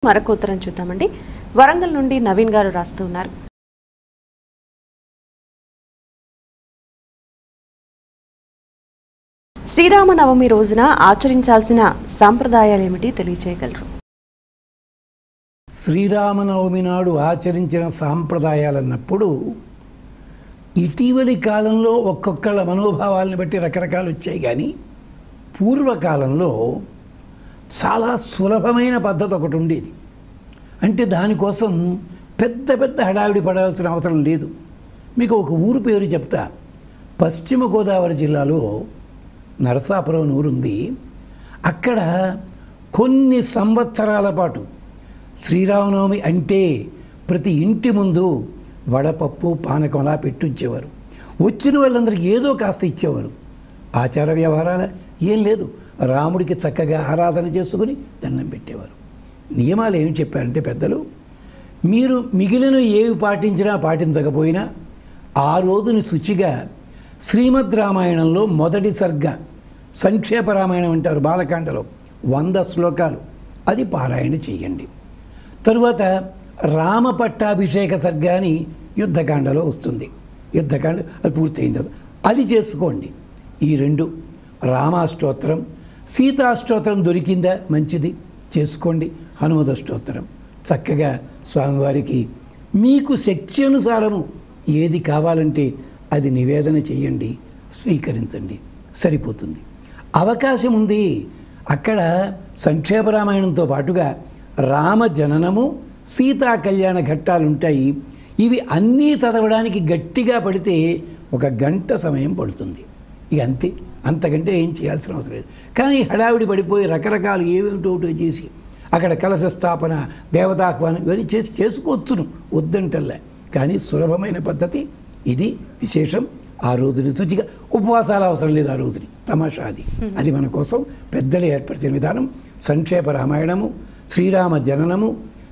మరొక ఉత్తరం చూద్దామండి. వరంగల్ నుండి నవీన్ గారు రాస్తూ ఉన్నారు. శ్రీరామనవమి రోజున ఆచరించాల్సిన సాంప్రదాయాలు ఏమిటి తెలియజేయగలరు? శ్రీరామనవమి నాడు ఆచరించిన సాంప్రదాయాలన్నప్పుడు ఇటీవలి కాలంలో ఒక్కొక్కళ్ళ మనోభావాలను బట్టి రకరకాలు వచ్చాయి. కానీ పూర్వకాలంలో చాలా సులభమైన పద్ధతి ఒకటి ఉండేది. అంటే దానికోసం పెద్ద పెద్ద హడావిడి పడాల్సిన అవసరం లేదు. మీకు ఒక ఊరు పేరు చెప్తా. పశ్చిమ గోదావరి జిల్లాలో నరసాపురం ఊరు ఉంది. అక్కడ కొన్ని సంవత్సరాల పాటు శ్రీరామనవమి అంటే ప్రతి ఇంటి ముందు వడపప్పు పానకం అలా పెట్టుంచేవారు. వచ్చిన వాళ్ళందరికీ ఏదో కాస్త ఇచ్చేవారు. ఆచార వ్యవహారాల ఏం లేదు. రాముడికి చక్కగా ఆరాధన చేసుకుని దండం పెట్టేవారు. నియమాలు ఏమి చెప్పారంటే పెద్దలు, మీరు మిగిలిన ఏవి పాటించినా పాటించకపోయినా ఆ రోజుని శుచిగా శ్రీమద్ రామాయణంలో మొదటి సర్గ, సంక్షేప రామాయణం అంటారు బాలకాండలో 100 శ్లోకాలు, అది పారాయణ చేయండి. తరువాత రామ పట్టాభిషేక సర్గ అని యుద్ధకాండలో వస్తుంది. యుద్ధకాండ అది పూర్తయిన తర్వాత అది చేసుకోండి. ఈ రెండు, రామాష్టోత్తరం, సీతాష్టోత్తరం దొరికిందా మంచిది చేసుకోండి. హనుమద స్తోత్రం చక్కగా స్వామివారికి మీకు శక్తి అనుసారము ఏది కావాలంటే అది నివేదన చేయండి, స్వీకరించండి, సరిపోతుంది. అవకాశం ఉంది. అక్కడ సంక్షేప రామాయణంతో పాటుగా రామ జననము, సీతా కళ్యాణ ఘట్టాలు ఉంటాయి. ఇవి అన్నీ చదవడానికి గట్టిగా పడితే 1 గంట సమయం పడుతుంది. ఇక అంతే, అంతకంటే ఏం చేయాల్సిన అవసరం లేదు. కానీ హడావిడి పడిపోయి రకరకాలు ఏమిటో చేసి అక్కడ కలశ స్థాపన, దేవతాహ్వానం ఇవన్నీ చేసుకోవచ్చును, వద్దంటల్లా. కానీ సులభమైన పద్ధతి ఇది. విశేషం ఆ రోజుని శుచిగా, ఉపవాసాలు అవసరం లేదు. ఆ రోజుని తమాషా అది మన కోసం పెద్దలు ఏర్పరిచిన విధానం. సంక్షేప రామాయణము, శ్రీరామ జననము,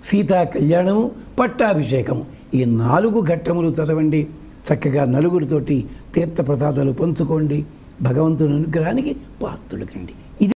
సీతా కళ్యాణము, పట్టాభిషేకము, ఈ 4 ఘట్టములు చదవండి. చక్కగా నలుగురితోటి తీర్థప్రసాదాలు పంచుకోండి. భగవంతుని అనుగ్రహానికి పాత్రులకండి. ఇది